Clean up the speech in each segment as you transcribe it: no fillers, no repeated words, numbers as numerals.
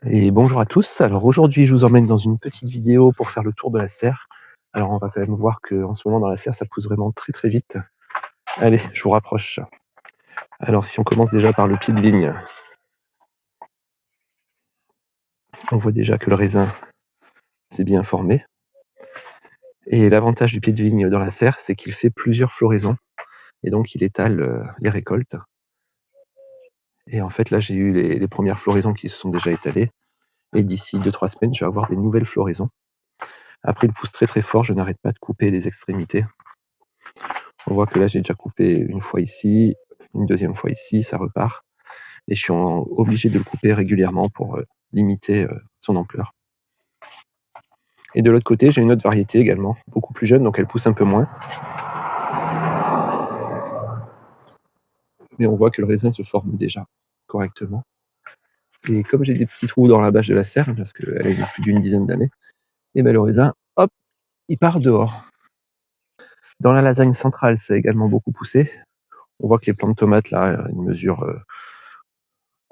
Et bonjour à tous. Alors aujourd'hui, je vous emmène dans une petite vidéo pour faire le tour de la serre. Alors on va quand même voir qu'en ce moment dans la serre, ça pousse vraiment très très vite. Allez, je vous rapproche. Alors si on commence déjà par le pied de vigne, on voit déjà que le raisin s'est bien formé. Et l'avantage du pied de vigne dans la serre, c'est qu'il fait plusieurs floraisons. Et donc il étale les récoltes. Et en fait là, j'ai eu les premières floraisons qui se sont déjà étalées. Et d'ici 2-3 semaines, je vais avoir des nouvelles floraisons. Après, il pousse très très fort, je n'arrête pas de couper les extrémités. On voit que là, j'ai déjà coupé une fois ici, une deuxième fois ici, ça repart. Et je suis obligé de le couper régulièrement pour limiter son ampleur. Et de l'autre côté, j'ai une autre variété également, beaucoup plus jeune, donc elle pousse un peu moins. Mais on voit que le raisin se forme déjà correctement. Et comme j'ai des petits trous dans la bâche de la serre, parce qu'elle a plus d'une dizaine d'années, et bien le raisin, hop, il part dehors. Dans la lasagne centrale, ça a également beaucoup poussé. On voit que les plants de tomates, là, ils mesurent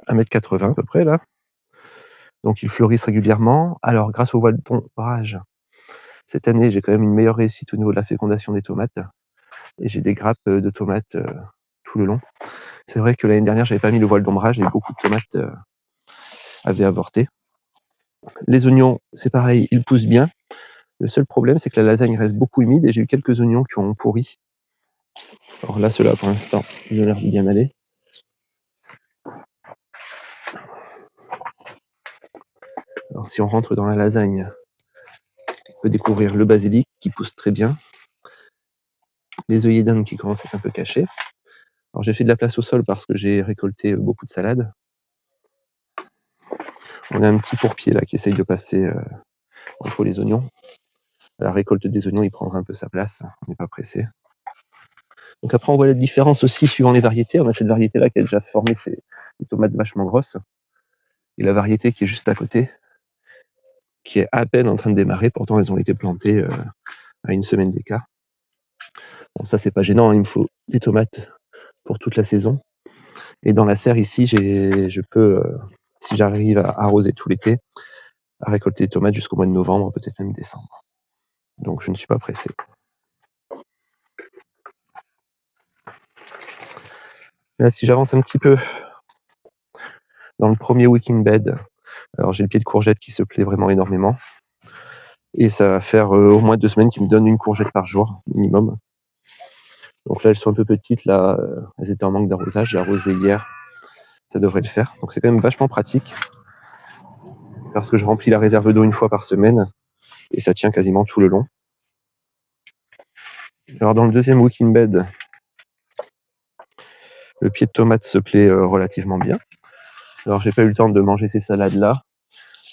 1,80 m à peu près, là. Donc ils fleurissent régulièrement. Alors grâce au voile d'ombrage, cette année, j'ai quand même une meilleure réussite au niveau de la fécondation des tomates. Et j'ai des grappes de tomates tout le long. C'est vrai que l'année dernière, j'avais pas mis le voile d'ombrage et beaucoup de tomates avaient avorté. Les oignons, c'est pareil, ils poussent bien. Le seul problème, c'est que la lasagne reste beaucoup humide et j'ai eu quelques oignons qui ont pourri. Alors là, ceux-là, pour l'instant, ils ont l'air de bien aller. Alors si on rentre dans la lasagne, on peut découvrir le basilic qui pousse très bien. Les œillets d'Inde qui commencent à être un peu cachés. Alors j'ai fait de la place au sol parce que j'ai récolté beaucoup de salades. On a un petit pourpier là qui essaye de passer entre les oignons. La récolte des oignons, il prendra un peu sa place, on n'est pas pressé. Donc après, on voit la différence aussi suivant les variétés. On a cette variété-là qui a déjà formé des tomates vachement grosses. Et la variété qui est juste à côté, qui est à peine en train de démarrer. Pourtant, elles ont été plantées à une semaine d'écart. Bon, ça, c'est pas gênant. Il me faut des tomates pour toute la saison. Et dans la serre ici, je peux, si j'arrive à arroser tout l'été, à récolter des tomates jusqu'au mois de novembre, peut-être même décembre. Donc, je ne suis pas pressé. Là, si j'avance un petit peu dans le premier week-end bed, alors j'ai le pied de courgette qui se plaît vraiment énormément. Et ça va faire au moins 2 semaines qu'il me donne une courgette par jour, minimum. Donc là, elles sont un peu petites, là, elles étaient en manque d'arrosage, j'ai arrosé hier, ça devrait le faire. Donc c'est quand même vachement pratique, parce que je remplis la réserve d'eau une fois par semaine, et ça tient quasiment tout le long. Alors dans le deuxième week-end bed, le pied de tomate se plaît relativement bien. Alors j'ai pas eu le temps de manger ces salades-là,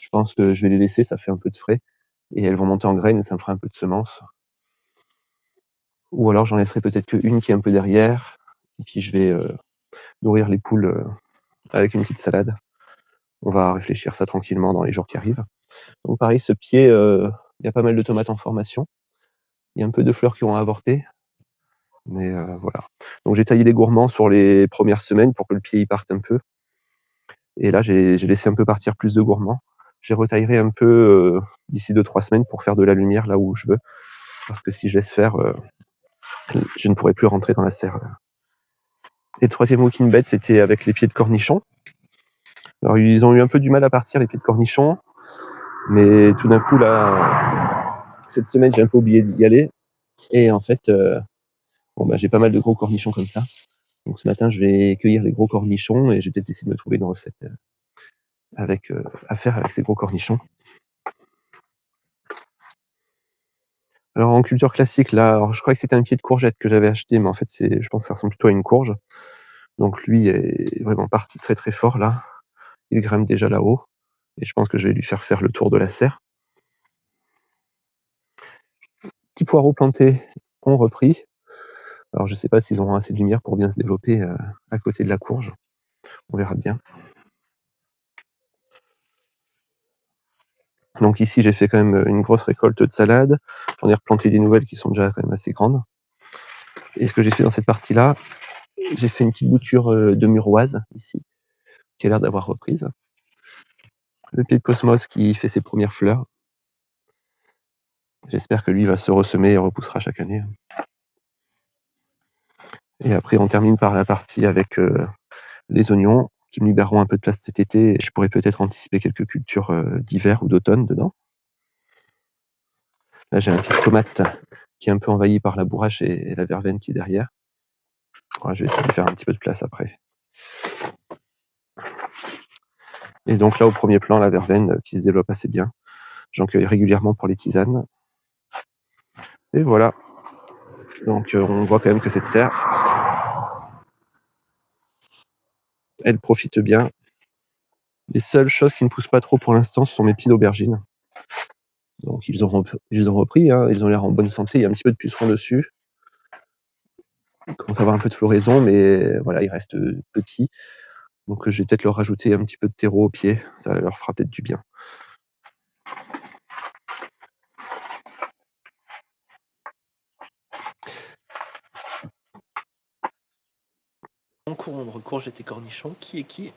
je pense que je vais les laisser, ça fait un peu de frais, et elles vont monter en graines, et ça me fera un peu de semences. Ou alors j'en laisserai peut-être qu'une qui est un peu derrière, et puis je vais nourrir les poules avec une petite salade. On va réfléchir ça tranquillement dans les jours qui arrivent. Donc pareil, ce pied, il y a pas mal de tomates en formation. Il y a un peu de fleurs qui ont avorté, mais voilà. Donc j'ai taillé les gourmands sur les premières semaines pour que le pied y parte un peu. Et là, j'ai laissé un peu partir plus de gourmands. Je retaillerai un peu d'ici 2-3 semaines pour faire de la lumière là où je veux. Parce que si je laisse faire, je ne pourrai plus rentrer dans la serre. Et le troisième walking bed, c'était avec les pieds de cornichons. Alors ils ont eu un peu du mal à partir, les pieds de cornichons. Mais tout d'un coup, là, cette semaine, j'ai un peu oublié d'y aller. Et en fait, j'ai pas mal de gros cornichons comme ça. Donc ce matin, je vais cueillir les gros cornichons et je vais peut-être essayer de me trouver une recette à faire avec ces gros cornichons. Alors en culture classique, là, alors, je crois que c'était un pied de courgette que j'avais acheté, mais en fait, je pense que ça ressemble plutôt à une courge. Donc lui est vraiment parti très très fort là. Il grimpe déjà là-haut. Et je pense que je vais lui faire le tour de la serre. Petits poireaux plantés ont repris. Alors je sais pas s'ils auront assez de lumière pour bien se développer à côté de la courge. On verra bien. Donc ici, j'ai fait quand même une grosse récolte de salades. J'en ai replanté des nouvelles qui sont déjà quand même assez grandes. Et ce que j'ai fait dans cette partie-là, j'ai fait une petite bouture de muroise ici, qui a l'air d'avoir reprise. le pied de Cosmos qui fait ses premières fleurs. J'espère que lui va se ressemer et repoussera chaque année. Et après, on termine par la partie avec les oignons qui me libéreront un peu de place cet été. Et je pourrais peut-être anticiper quelques cultures d'hiver ou d'automne dedans. Là, j'ai un pied de tomate qui est un peu envahi par la bourrache et la verveine qui est derrière. Ouais, je vais essayer de faire un petit peu de place après. Et donc là, au premier plan, la verveine qui se développe assez bien. J'en cueille régulièrement pour les tisanes. Et voilà. Donc on voit quand même que cette serre, elle profite bien. Les seules choses qui ne poussent pas trop pour l'instant, ce sont mes pieds d'aubergine. Donc ils ont repris, hein, ils ont l'air en bonne santé. Il y a un petit peu de pucerons dessus. Il commence à avoir un peu de floraison, mais voilà, ils restent petits. Donc je vais peut-être leur rajouter un petit peu de terreau au pied. Ça leur fera peut-être du bien. En courant de courgettes et cornichons, qui est qui?